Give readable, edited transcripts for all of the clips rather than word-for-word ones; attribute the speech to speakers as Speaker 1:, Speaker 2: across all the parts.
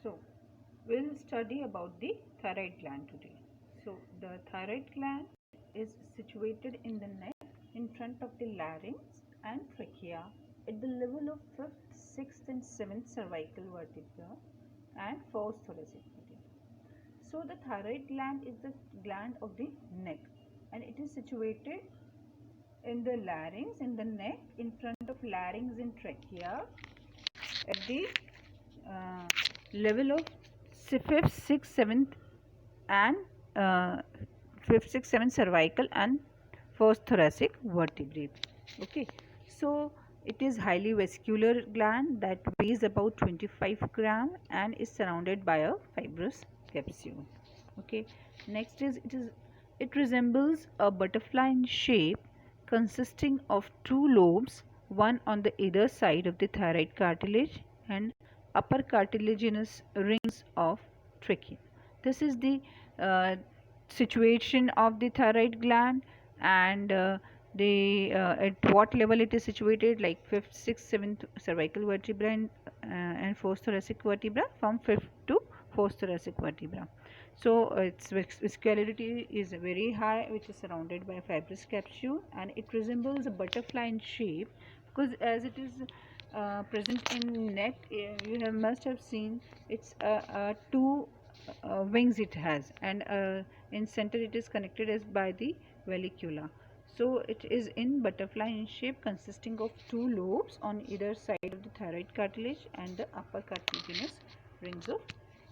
Speaker 1: So we'll study about the thyroid gland today. So the thyroid gland is situated in the neck in front of the larynx and trachea at the level of 5th, 6th and 7th cervical vertebra and 4th thoracic vertebra. So the thyroid gland is the gland of the neck and it is situated in the larynx, in the neck, in front of larynx and trachea at the level of 5th, 6th, 7th and 5th, 6th, 7th cervical and 1st thoracic vertebrae. Okay, so it is highly vascular gland that weighs about 25 gram and is surrounded by a fibrous capsule. Okay, next is it resembles a butterfly in shape consisting of two lobes, one on the either side of the thyroid cartilage and upper cartilaginous rings of trachea. This is the situation of the thyroid gland, and at what level it is situated, like 5th, 6th, 7th cervical vertebra and 4th thoracic vertebra, from 5th to 4th thoracic vertebra. So its viscosity is very high, which is surrounded by a fibrous capsule, and it resembles a butterfly in shape because as it is present in neck, you must have seen it's two wings it has, and in center it is connected as by the vallecula. So it is in butterfly in shape consisting of two lobes on either side of the thyroid cartilage and the upper cartilaginous rings of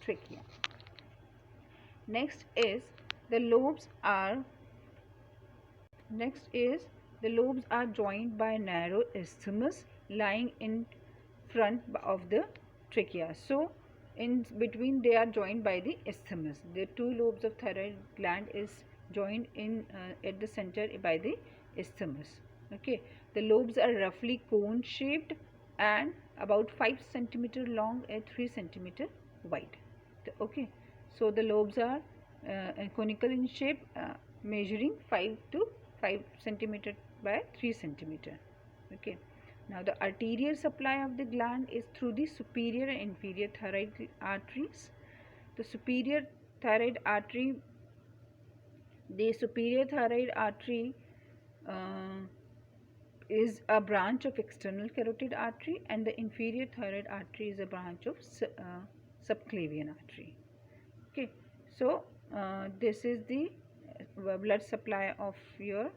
Speaker 1: trachea. Next is the lobes are joined by a narrow isthmus lying in front of the trachea. So in between they are joined by the isthmus. The two lobes of thyroid gland is joined in at the center by the isthmus. Okay, the lobes are roughly cone shaped and about 5 centimeter long and 3 centimeter wide. Okay, so the lobes are conical in shape, measuring 5 to 5 centimeter by 3 centimeter. Okay, now the arterial supply of the gland is through the superior and inferior thyroid arteries. The superior thyroid artery is a branch of external carotid artery, and the inferior thyroid artery is a branch of subclavian artery. Okay, so this is the blood supply of your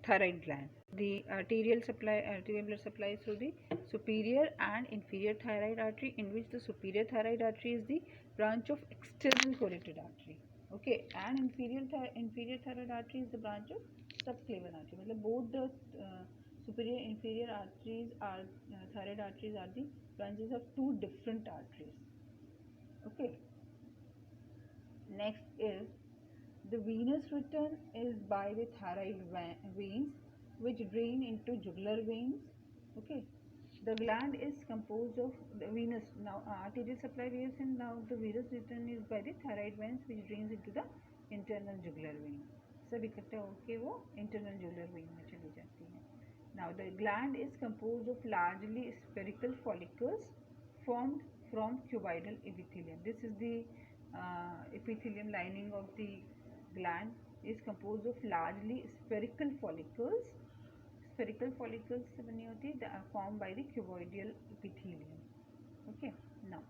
Speaker 1: thyroid gland. The arterial blood supply is through the superior and inferior thyroid artery, in which the superior thyroid artery is the branch of external carotid artery. Okay, and inferior thyroid artery is the branch of subclavian artery. मतलब both the superior and inferior arteries are thyroid arteries are the branches of two different arteries. Okay. Next is the venous return is by the thyroid veins, which drain into jugular veins. Okay, the gland is composed of the venous. Now arterial supply is, and now the venous return is by the thyroid veins, which drains into the internal jugular vein. सब इकट्ठा होके वो internal jugular vein में चली जाती है. Now the gland is composed of largely spherical follicles formed from cuboidal epithelium. This is the epithelium lining of the gland is composed of largely spherical follicles. Spherical follicles से बनी होती है, they are formed by the cuboidal epithelium. Okay, now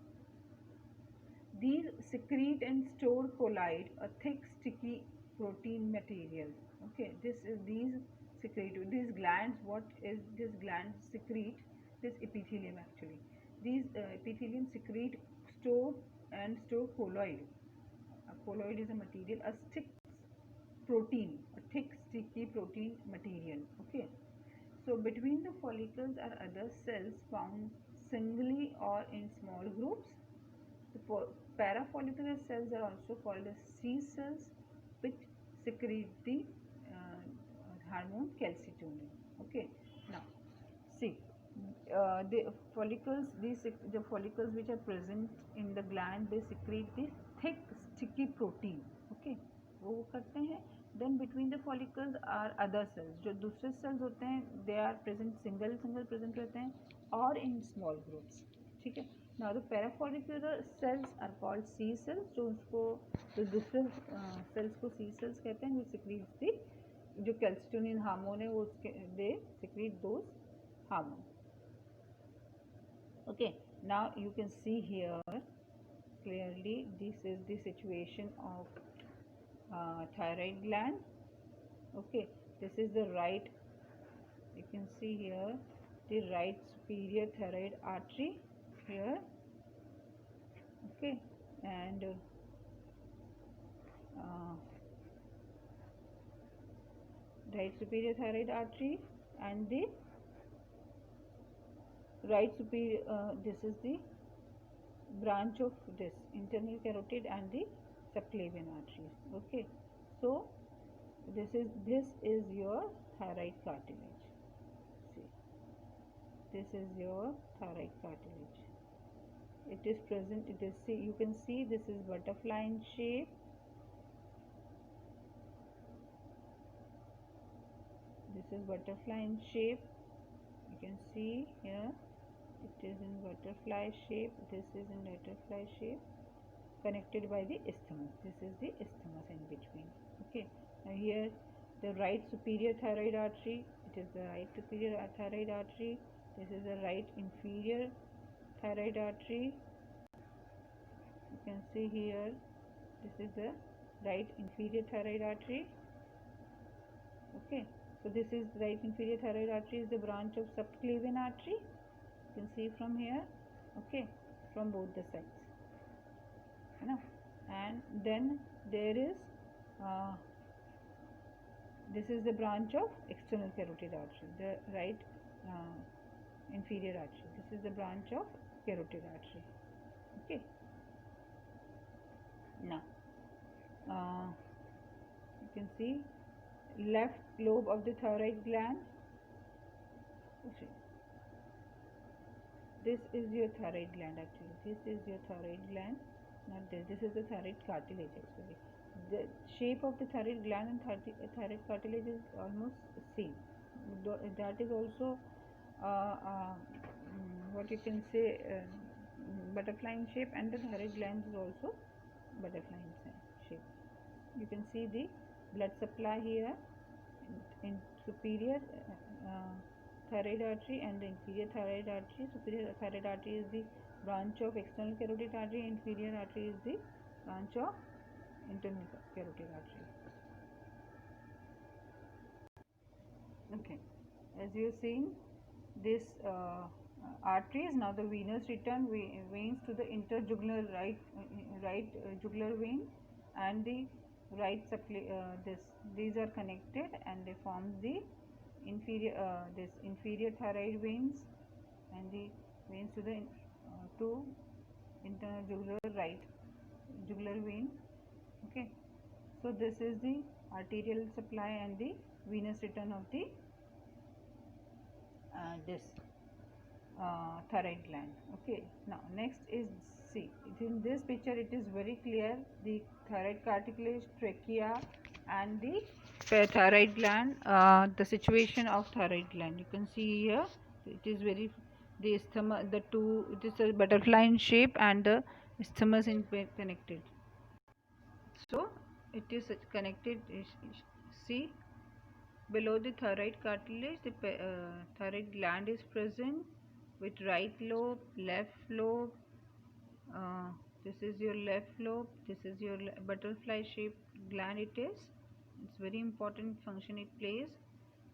Speaker 1: these secrete and store colloid, a thick sticky protein material. Okay, these glands, what is this gland secrete? This epithelium actually. These epithelium secrete store colloid. A colloid is a material, a thick sticky protein material. Okay, so between the follicles are other cells found singly or in small groups. The parafollicular cells are also called as C cells, which secrete the hormone calcitonin. Okay, now see the follicles which are present in the gland, they secrete the thick sticky protein. Okay, वो करते हैं. Then between the follicles are other cells. जो दूसरे cells होते हैं, they are present single present रहते हैं और in small groups. ठीक है, Now the parafollicular cells are called C cells. जो दूसरे cells को C cells कहते हैं, which secretes the जो calcitonin hormone है वो उसके they secrete those hormones. Okay, now you can see here clearly this is the situation of thyroid gland. Okay, this is the right, you can see here the right superior thyroid artery here. Okay, and right superior thyroid artery and the right superior this is the branch of this internal carotid and the subclavian arteries. Okay, so this is your thyroid cartilage. See, this is your thyroid cartilage. It is present, it is, see, you can see this is butterfly in shape. This is butterfly in shape. You can see here it is in butterfly shape. This is in butterfly shape, connected by the isthmus. This is the isthmus in between. Okay, now here the right superior thyroid artery, it is the right superior thyroid artery. This is the right inferior thyroid artery. You can see here this is the right inferior thyroid artery. Okay, so this is right inferior thyroid artery is the branch of subclavian artery. You can see from here. Okay, from both the sides, you know. And then there is this is the branch of external carotid artery, the right inferior artery. This is the branch of carotid artery. Okay, now you can see left lobe of the thyroid gland. Okay, this is your thyroid gland actually. This is your thyroid gland, not this. This is the thyroid cartilage actually. The shape of the thyroid gland and thyroid cartilage is almost same. That is also what you can say butterfly in shape, and the thyroid gland is also butterfly in shape. You can see the blood supply here in superior thyroid artery and the inferior thyroid artery. Superior thyroid artery is the branch of external carotid artery. Inferior artery is the branch of internal carotid artery. Okay, as you are seeing this arteries, now the venous return veins to the interjugular right jugular vein and the right these are connected and they form the inferior this inferior thyroid veins and the veins to the to interjugular right jugular vein. Okay, so this is the arterial supply and the venous return of the this thyroid gland. Okay, now next is, see, in this picture it is very clear the thyroid cartilage, trachea and the thyroid gland, the situation of thyroid gland. You can see here it is very, the isthmus, the two, it is a butterfly in shape and the isthmus in connected. So it is connected, see, below the thyroid cartilage the thyroid gland is present with right lobe, left lobe. This is your left lobe, this is your butterfly shaped gland. It's very important function it plays,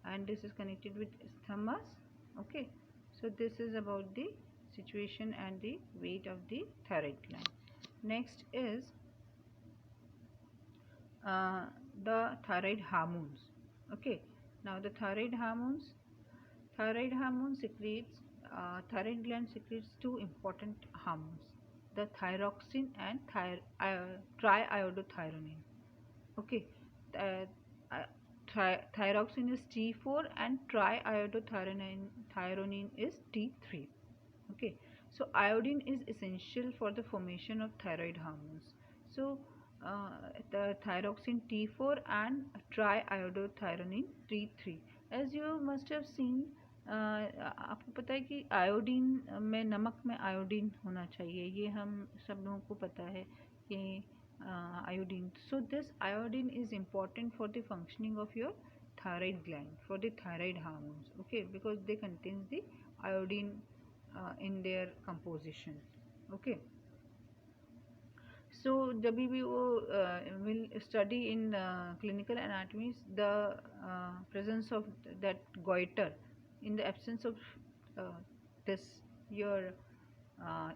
Speaker 1: and this is connected with isthmus. Okay, so this is about the situation and the weight of the thyroid gland. Next is the thyroid hormones. Okay, now the thyroid hormones secretes, thyroid gland secretes two important hormones, the thyroxine and triiodothyronine. Okay, thyroxine is T4 and triiodothyronine is T3. Okay, so iodine is essential for the formation of thyroid hormones. So the thyroxine T4 and triiodothyronine T3. As you must have seen आपको पता है कि iodine में, नमक में iodine होना चाहिए, ये हम सब लोगों को पता है कि iodine. So this iodine is important for the functioning of your thyroid gland, for the thyroid hormones, okay, because they contains the iodine in their composition, okay. So जब भी वो will study in clinical anatomy the presence of that goiter, in the absence of this your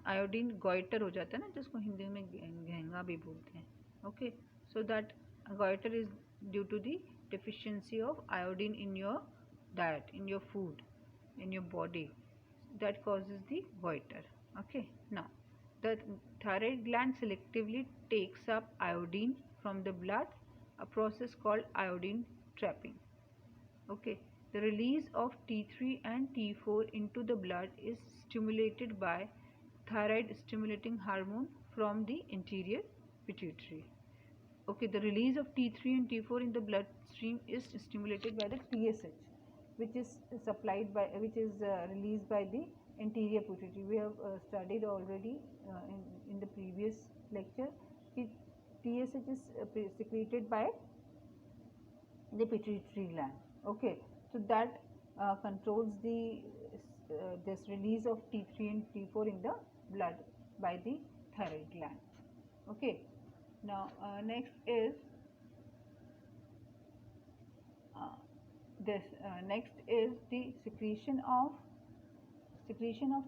Speaker 1: iodine goiter हो जाता है ना, जिसको हिंदी में घेंगा भी बोलते हैं, okay. So that goiter is due to the deficiency of iodine in your diet, in your food, in your body, that causes the goiter, okay. Now the thyroid gland selectively takes up iodine from the blood, a process called iodine trapping. Okay, the release of T3 and T4 into the blood is stimulated by thyroid stimulating hormone from the anterior pituitary. Okay, the release of T3 and T4 in the bloodstream is stimulated by the TSH, which is supplied by, which is released by the anterior pituitary. We have studied already in the previous lecture. TSH is secreted by the pituitary gland. Okay, so that controls the this release of T3 and T4 in the blood by the thyroid gland. Okay, now next is next is the secretion of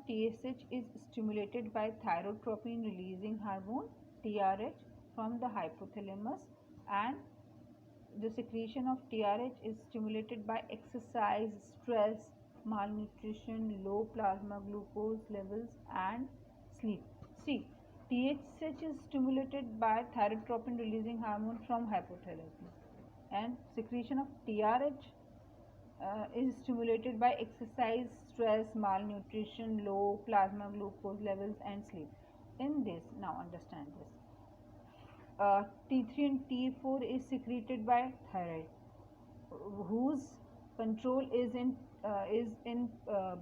Speaker 1: TSH is stimulated by thyrotropin releasing hormone TRH from the hypothalamus, and the secretion of TRH is stimulated by exercise, stress, malnutrition, low plasma glucose levels and sleep. See, TSH is stimulated by thyrotropin releasing hormone from hypothalamus, and secretion of TRH is stimulated by exercise, stress, malnutrition, low plasma glucose levels and sleep. In this, now understand this. T3 and T4 is secreted by thyroid, whose control is in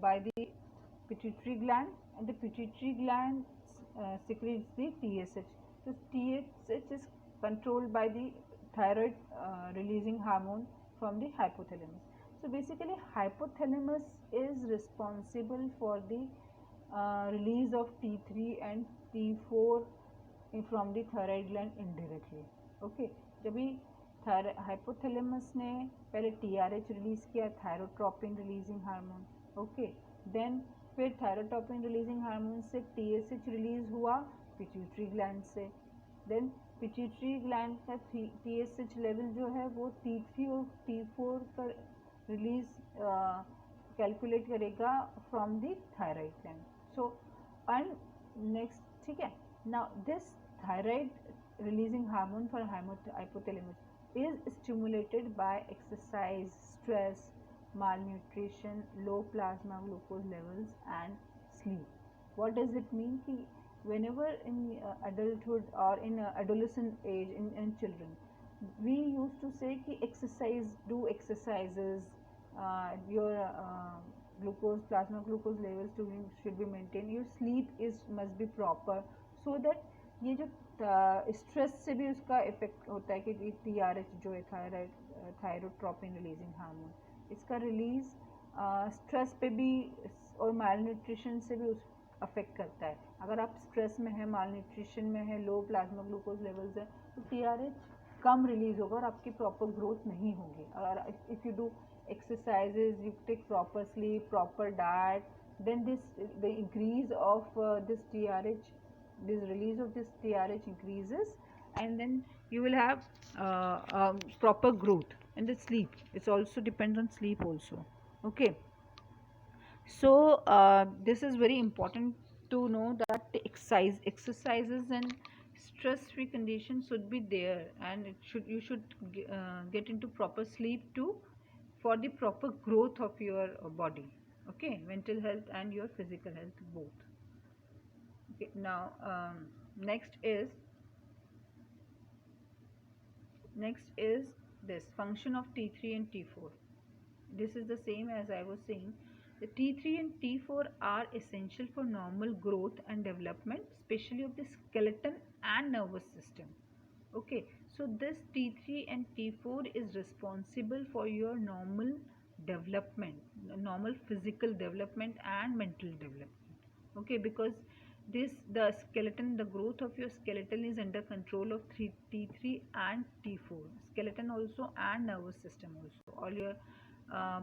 Speaker 1: by the pituitary gland, and the pituitary gland secretes the TSH. So TSH is controlled by the thyroid releasing hormone from the hypothalamus. So basically hypothalamus is responsible for the release of T3 and T4 from the thyroid gland indirectly. Okay, जब भी hypothalamus ने पहले TRH release किया, thyrotropin releasing hormone, okay, then फिर thyrotropin releasing hormone से TSH release हुआ pituitary gland से, then pituitary gland का TSH लेवल जो है वो T3 और T4 का रिलीज कैलकुलेट करेगा from the thyroid gland. So and next, ठीक है. Now this thyroid releasing hormone for hypothalamus is stimulated by exercise, stress, malnutrition, low plasma glucose levels and sleep. What does it mean? Ki whenever in adulthood or in adolescent age, in children, we used to say ki exercise, do exercises, your glucose, plasma glucose levels should be maintained, your sleep must be proper, so that ये जो stress से भी उसका effect होता है कि TRH जो है थायरोट्रोपिन रिलीजिंग हार्मोन, इसका रिलीज स्ट्रेस पे भी और मालन्यूट्रिशन से भी उस अफेक्ट करता है. अगर आप स्ट्रेस में है, मालन्यूट्रिशन में है, लो प्लाज्मा ग्लूकोज लेवल्स है, तो TRH कम रिलीज होगा और आपकी प्रॉपर ग्रोथ नहीं होगी. और if you do exercises, you take proper sleep, proper diet, then the increase of this TRH, this release of this TRH increases, and then you will have proper growth. And the sleep, it also depends on sleep also. Okay, so this is very important to know that the exercises and stress-free conditions should be there, and you should get into proper sleep too, for the proper growth of your body. Okay, mental health and your physical health both. Okay, now next is this function of T3 and T4. This is the same as I was saying. The T3 and T4 are essential for normal growth and development, especially of the skeleton and nervous system. Okay, so this T3 and T4 is responsible for your normal development, normal physical development and mental development. Okay, because the skeleton, the growth of your skeleton is under control of T3 and T4. Skeleton also and nervous system also. All your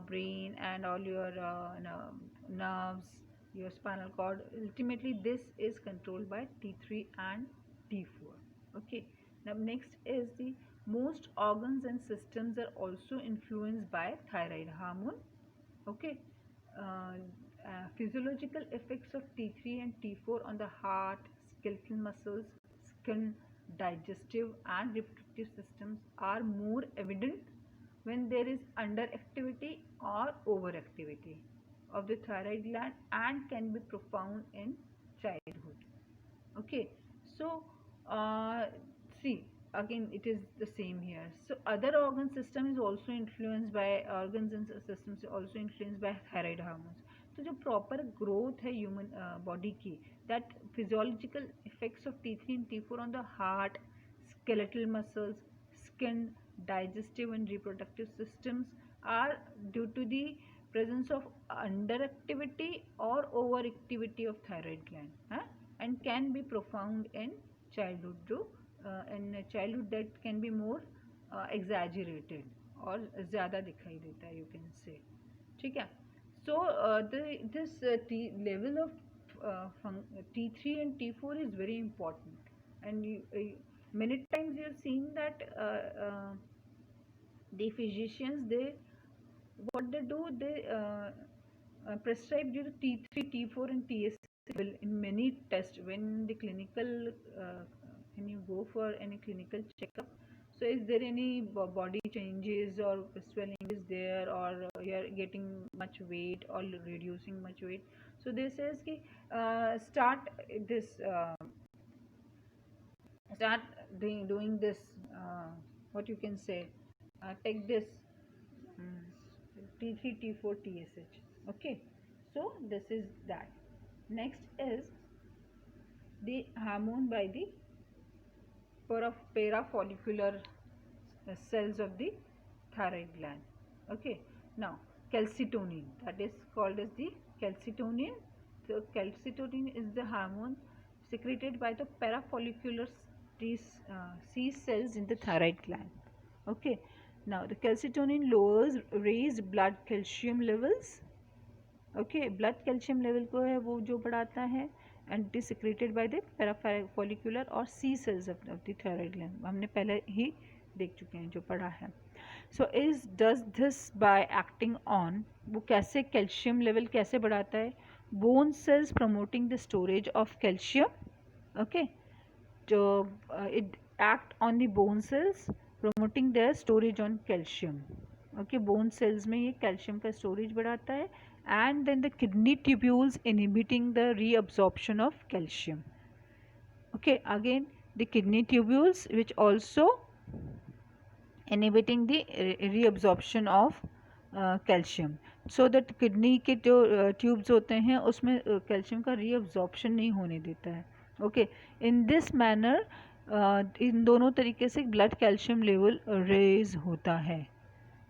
Speaker 1: brain and all your nerves, your spinal cord. Ultimately, this is controlled by T3 and T4. Okay. Now, next is the most organs and systems are also influenced by thyroid hormone. Okay. Physiological effects of T3 and T4 on the heart, skeletal muscles, skin, digestive and reproductive systems are more evident when there is underactivity or overactivity of the thyroid gland and can be profound in childhood. Okay, so see, again it is the same here. So other organ system is also influenced by organs and systems also influenced by thyroid hormones. तो जो proper growth है human body की, that physiological effects of T3 and T4 on the heart, skeletal muscles, skin, digestive and reproductive systems are due to the presence of underactivity or overactivity of thyroid gland, and can be profound in childhood. In childhood that can be more exaggerated और ज़्यादा दिखाई देता है, you can say. ठीक है. So this level of T3 and T4 is very important, and many times you have seen that the physicians, what they do, they prescribe you T3, T4 and TSH in many tests when the clinical when you go for any clinical checkup. So is there any body changes or swelling is there, or you are getting much weight or reducing much weight? So they says ki start this start doing this what you can say, take this T3, T4, TSH. Okay, so this is that. Next is the hormone by the parafollicular cells of the thyroid gland. Okay, now calcitonin, that is called as the calcitonin. So calcitonin is the hormone secreted by the parafollicular C cells in the thyroid gland. Okay, now the calcitonin lowers raised blood calcium levels. Okay, blood calcium level को है वो जो बढ़ाता है, and it is secreted by the parafollicular or C cells of the thyroid gland. हमने पहले ही देख चुके हैं जो पढ़ा है. So does this by acting on, वो कैसे कैल्शियम लेवल कैसे बढ़ाता है? Bone cells promoting the storage of calcium. Okay, so it act on the bone cells promoting their storage on calcium. Okay, bone cells में ये calcium का storage बढ़ाता है, and then the kidney tubules inhibiting the reabsorption of calcium. Okay, again the kidney tubules which also inhibiting the reabsorption of calcium, so that kidney के जो tubes होते हैं उसमें calcium का reabsorption नहीं होने देता है. Okay, in this manner इन दोनों तरीके से blood calcium level raise होता है.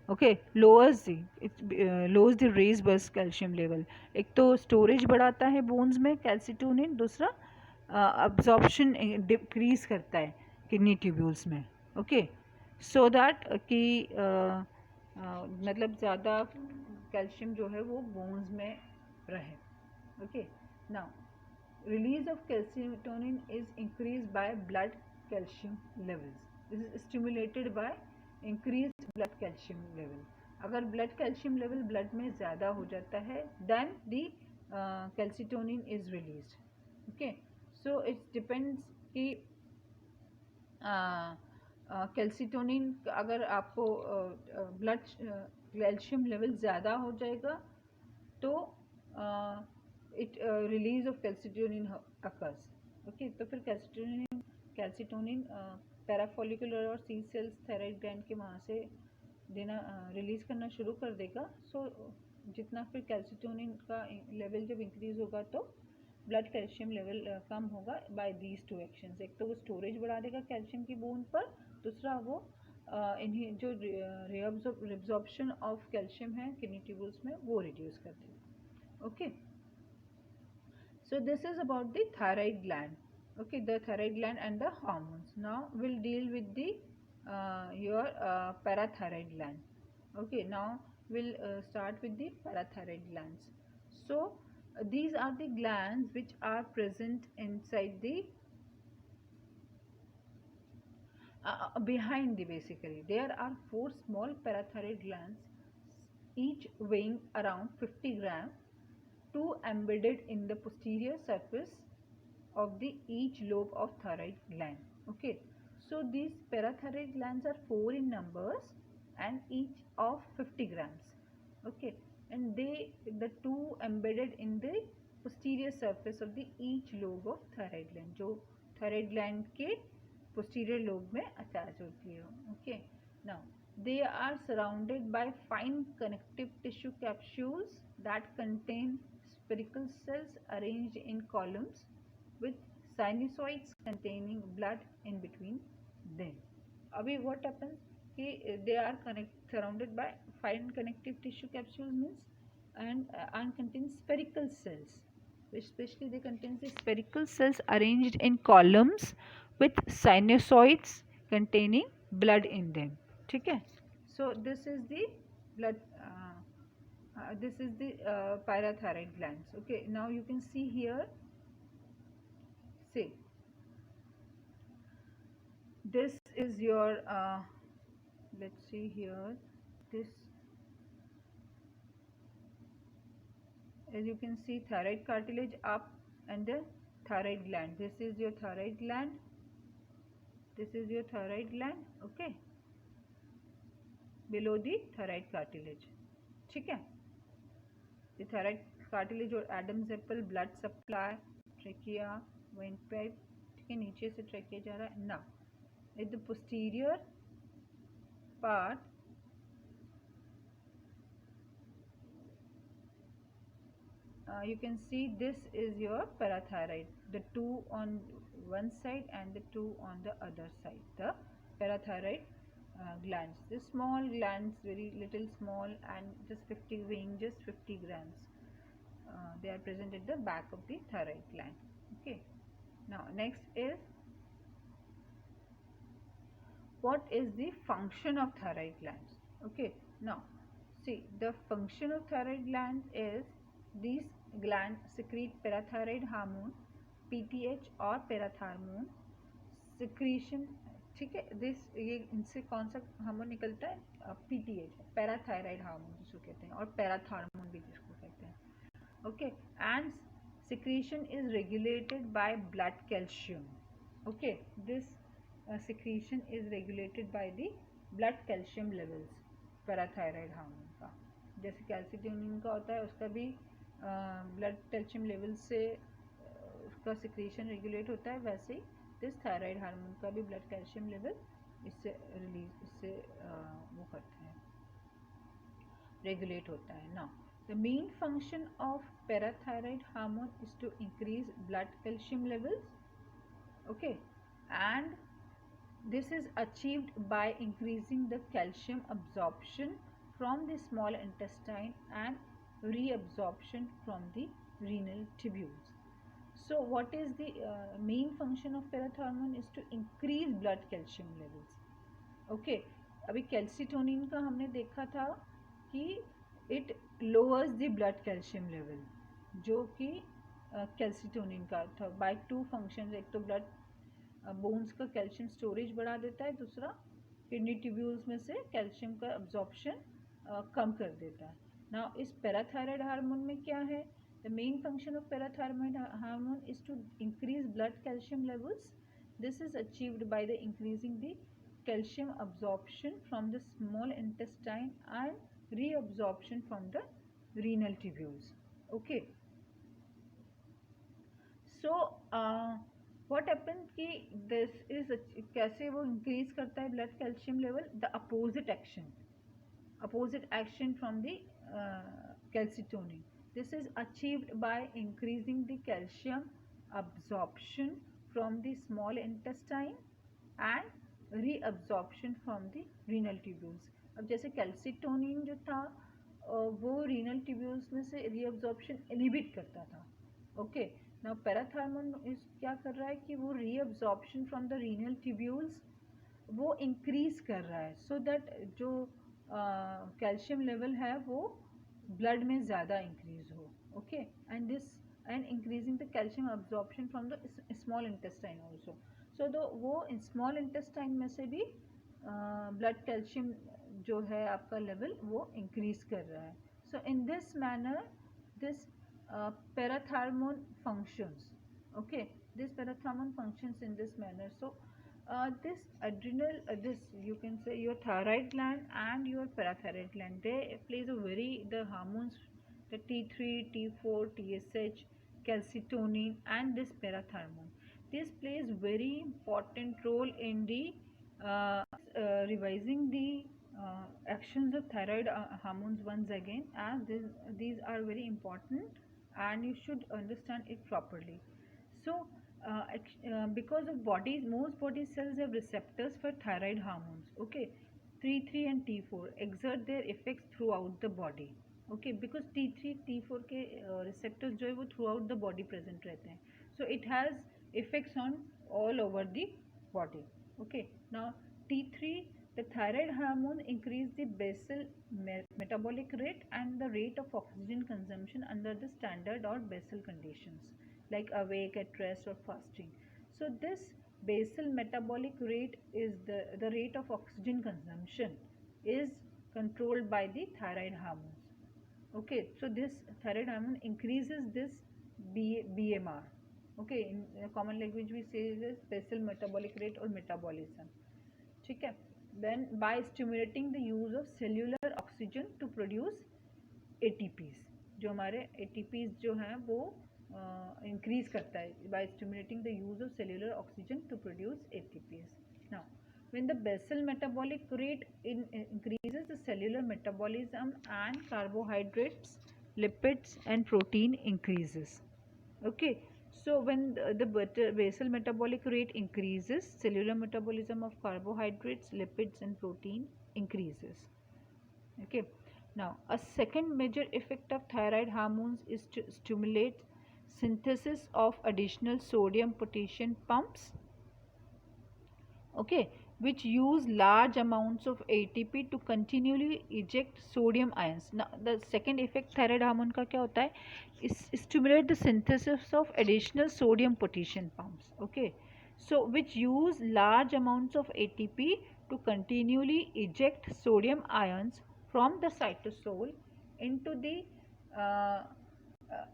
Speaker 1: Okay, lowers the raised bus calcium level. एक तो storage बढ़ाता है bones में calcitonin, दूसरा absorption decrease करता है kidney tubules में. Okay, so that कि मतलब ज़्यादा calcium जो है वो bones में रहे. Okay, now release of calcitonin is increased by blood calcium levels. This is stimulated by increased blood calcium level. अगर blood calcium level blood में ज़्यादा हो जाता है, then the calcitonin is released. Okay, so it depends कि calcitonin अगर आपको blood calcium level ज़्यादा हो जाएगा तो it release of calcitonin occurs. Okay, तो फिर calcitonin पैराफोलिकुलर और C cells थायराइड ग्लैंड के वहाँ से देना रिलीज करना शुरू कर देगा. सो जितना फिर कैल्सिटोनिन का लेवल जब इंक्रीज होगा तो ब्लड कैल्शियम लेवल कम होगा बाय दीज टू एक्शंस। एक तो वो स्टोरेज बढ़ा देगा कैल्शियम की बोन पर, दूसरा वो इन्हीं जो रिब्जॉर्प्शन ऑफ कैल्शियम है किडनी ट्यूब्यूल्स में वो रिड्यूस कर देगा। Okay, so this is about the thyroid gland. Okay, the thyroid gland and the hormones. Now we'll deal with the your parathyroid gland. Okay, now we'll start with the parathyroid glands. So these are the glands which are present inside the behind the, basically there are 4 small parathyroid glands, each weighing around 50 grams, two embedded in the posterior surface of the each lobe of thyroid gland. Okay, so these parathyroid glands are 4 in numbers and each of 50 grams. Okay, and the two embedded in the posterior surface of the each lobe of thyroid gland, जो thyroid gland के posterior lobe में attach होती है. Okay, now they are surrounded by fine connective tissue capsules that contain spherical cells arranged in columns with sinusoids containing blood in between them. Abhi what happens कि they are surrounded by fine connective tissue capsules means and contain spherical cells, which especially they contain the spherical cells arranged in columns with sinusoids containing blood in them. ठीक है, so this is the blood this is the parathyroid glands. Okay, now you can see here, see this is your let's see here, this, as you can see, thyroid cartilage up and the thyroid gland. This is your thyroid gland, this is your thyroid gland. Okay, below the thyroid cartilage. ठीक है, the thyroid cartilage और Adam's apple, blood supply, trachea, windpipe, ठीक है, नीचे से trachea जा रहा है. Now at the posterior part, you can see this is your parathyroid, the two on one side and the two on the other side, the parathyroid glands. The small glands, very little small and just 50, weighing just 50 grams. They are present at the back of the thyroid gland. Okay, now next is, what is the function of thyroid glands? Okay, now see, the function of thyroid glands is, these glands secrete parathyroid hormone, PTH और parathormone secretion. ठीक है, this ये इनसे कौन सा hormone निकलता है? PTH, parathyroid hormone जिसको कहते हैं, और पैराथार्मोन भी जिसको कहते हैं. Okay, and secretion is regulated by blood calcium. Okay, this secretion is regulated by the blood calcium levels, parathyroid hormone का. जैसे कैल्सिटोनिन का होता है, उसका भी ब्लड कैल्शियम लेवल से उसका सिक्रीशन रेगुलेट होता है, वैसे ही दिस थायराइड हार्मोन का भी ब्लड कैल्शियम लेवल इससे रिलीज, इससे वो करते हैं, रेगुलेट होता है. Now the main function of parathyroid hormone is to increase blood calcium levels. Okay, and this is achieved by increasing the calcium absorption from the small intestine and reabsorption from the renal tubules. So what is the main function of parathormone is to increase blood calcium levels. Okay, अभी calcitonin का हमने देखा था कि it lowers the blood calcium level, जो कि calcitonin का था by two functions. एक तो ब्लड बोन्स का कैल्शियम स्टोरेज बढ़ा देता है, दूसरा किडनी ट्यूब्यूल्स में से कैल्शियम का अब्जॉर्प्शन कम कर देता है. नाउ इस पैराथायराइड हार्मोन में क्या है? The main function of parathyroid hormone is to increase blood calcium levels. This is achieved by the increasing the calcium absorption from the small intestine and reabsorption from the renal tubules. Okay, so what happens कि this is कैसे वो increase करता है blood calcium level? The opposite action from the calcitonin. This is achieved by increasing the calcium absorption from the small intestine and reabsorption from the renal tubules. अब जैसे calcitonin जो था वो renal tubules में से reabsorption inhibit करता था. Okay. Now parathormone is क्या कर रहा है कि वो reabsorption from the renal tubules वो इंक्रीज कर रहा है सो दैट जो कैल्शियम लेवल है वो ब्लड में ज़्यादा इंक्रीज हो. Okay. And this and increasing the calcium absorption from the small intestine also. So though वो स्मॉल इंटेस्टाइन में से भी ब्लड कैल्शियम जो है आपका लेवल वो इंक्रीज कर रहा है. So in this manner this parathormone functions. Okay. This parathormone functions in this manner. So this adrenal this you can say your thyroid gland and your parathyroid gland, they plays a very the hormones, the T3, T4, TSH, calcitonin and this parathormone, this plays very important role in the revising the actions of thyroid hormones once again, and these are very important and you should understand it properly. So because of bodies, most body cells have receptors for thyroid hormones. Okay. T3 and T4 exert their effects throughout the body. Okay. Because T3 T4 के receptors जो है वो throughout the body present रहते हैं. So it has effects on all over the body. Okay. Now T3, the thyroid hormone increase the basal metabolic rate and the rate of oxygen consumption under the standard or basal conditions like awake, at rest or fasting. So this basal metabolic rate is the rate of oxygen consumption is controlled by the thyroid hormones. Okay. So this thyroid hormone increases this BMR. Okay. In common language we say this basal metabolic rate or metabolism. ठीक है. Then by stimulating the use of cellular oxygen to produce ATPs, जो हमारे ATPs जो हैं वो increase करता है by stimulating the use of cellular oxygen to produce ATPs. Now when the basal metabolic rate increases, the cellular metabolism and carbohydrates, lipids and protein increases. Okay. So when the basal metabolic rate increases, cellular metabolism of carbohydrates, lipids and protein increases. Okay. Now a second major effect of thyroid hormones is to stimulate synthesis of additional sodium potassium pumps. Okay. Which use large amounts of ATP to continually eject sodium ions. Now the second effect thyroid hormone का क्या होता है, is stimulate the synthesis of additional sodium potassium pumps. Okay. So which use large amounts of ATP to continually eject sodium ions from the cytosol into the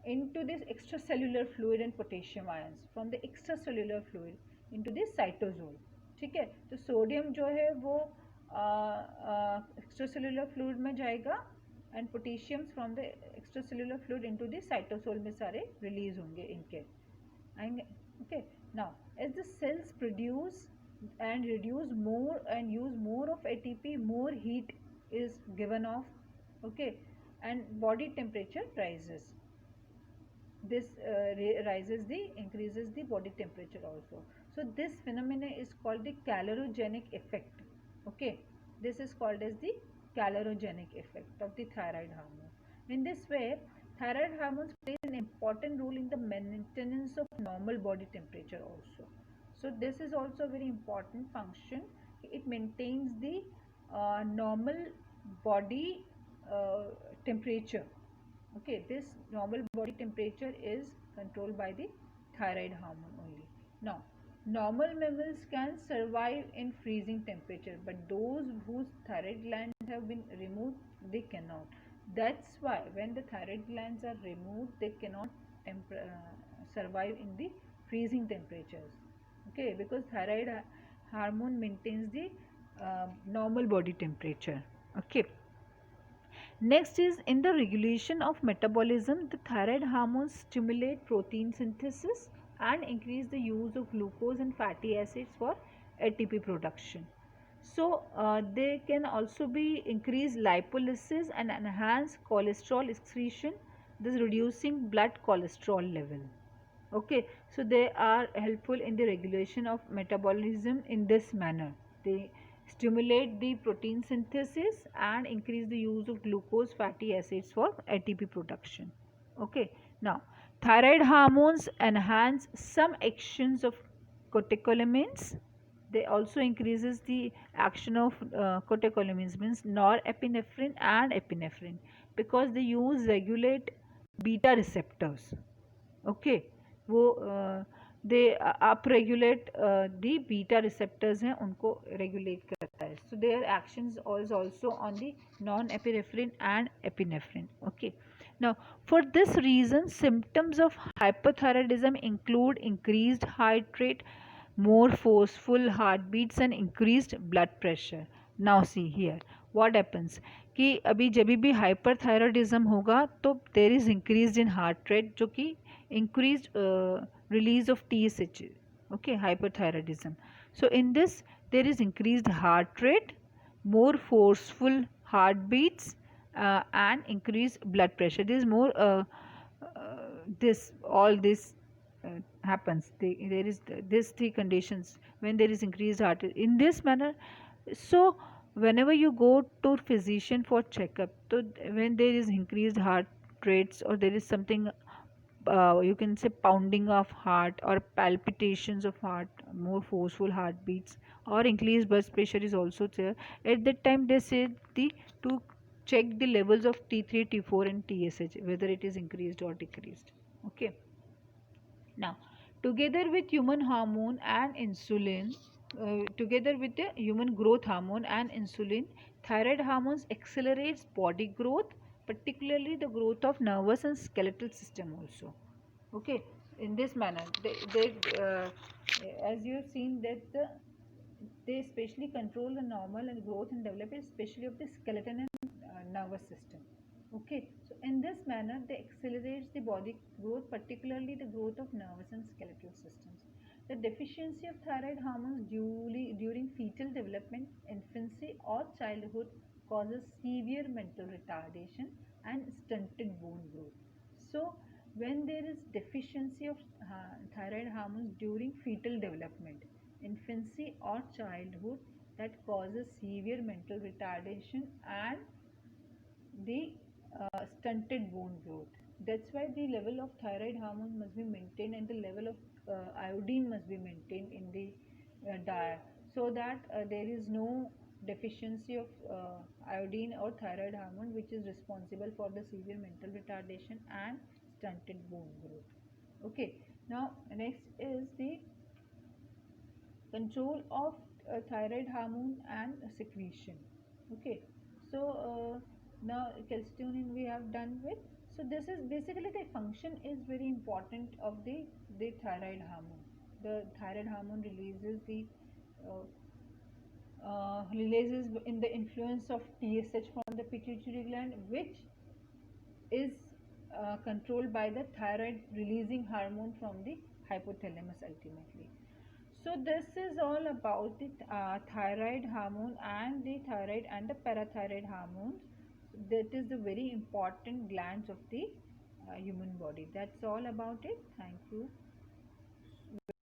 Speaker 1: into this extracellular fluid and potassium ions from the extracellular fluid into the cytosol. ठीक है. तो sodium जो है वो extracellular fluid में जाएगा and potassium from the extracellular fluid into the cytosol में सारे release होंगे इनके आएंगे. Okay. Now as the cells produce and reduce more and use more of ATP, more heat is given off. Okay. And body temperature rises. This increases the body temperature also. So this phenomenon is called the calorogenic effect. Okay. This is called as the calorogenic effect of the thyroid hormone. In this way, thyroid hormones play an important role in the maintenance of normal body temperature also. So this is also a very important function. It maintains the normal body temperature. Okay. This normal body temperature is controlled by the thyroid hormone only. Now normal mammals can survive in freezing temperature, but those whose thyroid glands have been removed, they cannot. That's why when the thyroid glands are removed, they cannot survive in the freezing temperatures. Okay. Because thyroid hormone maintains the normal body temperature. Okay. Next is in the regulation of metabolism, the thyroid hormones stimulate protein synthesis and increase the use of glucose and fatty acids for ATP production. So they can also be increase lipolysis and enhance cholesterol excretion, thus reducing blood cholesterol level. Okay, so they are helpful in the regulation of metabolism in this manner. They stimulate the protein synthesis and increase the use of glucose fatty acids for ATP production. Okay, now thyroid hormones enhance some actions of catecholamines. They also increases the action of catecholamines, means norepinephrine and epinephrine, because they use regulate beta receptors. Okay वो they up regulate the beta receptors हैं उनको regulate करता है. So their actions is also on the non epinephrine and epinephrine. Okay, now for this reason symptoms of hypothyroidism include increased heart rate, more forceful heartbeats and increased blood pressure. Now see here what happens कि अभी जब भी hyperthyroidism होगा तो there is increase in heart rate, जो कि increased release of TSH. Okay, hyperthyroidism. So in this there is increased heart rate, more forceful heartbeats, and increased blood pressure. There is more this all this happens. There is these three conditions when there is increased heart rate in this manner. So whenever you go to physician for checkup, so when there is increased heart rates or there is something, you can say pounding of heart or palpitations of heart, more forceful heartbeats or increased blood pressure is also there. At that time they say to check the levels of T3, T4 and TSH, whether it is increased or decreased. Okay, now together with human hormone and insulin, together with the human growth hormone and insulin, thyroid hormones accelerates body growth, particularly the growth of nervous and skeletal system also. Okay, in this manner as you have seen that they especially control the normal and growth and development, especially of the skeleton and nervous system. Okay, so in this manner they accelerates the body growth, particularly the growth of nervous and skeletal systems. The deficiency of thyroid hormones during fetal development, infancy or childhood causes severe mental retardation and stunted bone growth. So when there is deficiency of thyroid hormones during fetal development, infancy or childhood, that causes severe mental retardation and the stunted bone growth. That's why the level of thyroid hormone must be maintained and the level of iodine must be maintained in the diet, so that there is no deficiency of iodine or thyroid hormone, which is responsible for the severe mental retardation and stunted bone growth. Okay, now next is the control of thyroid hormone and secretion. Okay, so now calcitonin we have done with. So this is basically the function is very important of the thyroid hormone. The thyroid hormone releases in the influence of TSH from the pituitary gland, which is controlled by the thyroid releasing hormone from the hypothalamus ultimately. So this is all about the thyroid hormone and the thyroid and the parathyroid hormones. That is the very important glands of the human body. That's all about it. Thank you.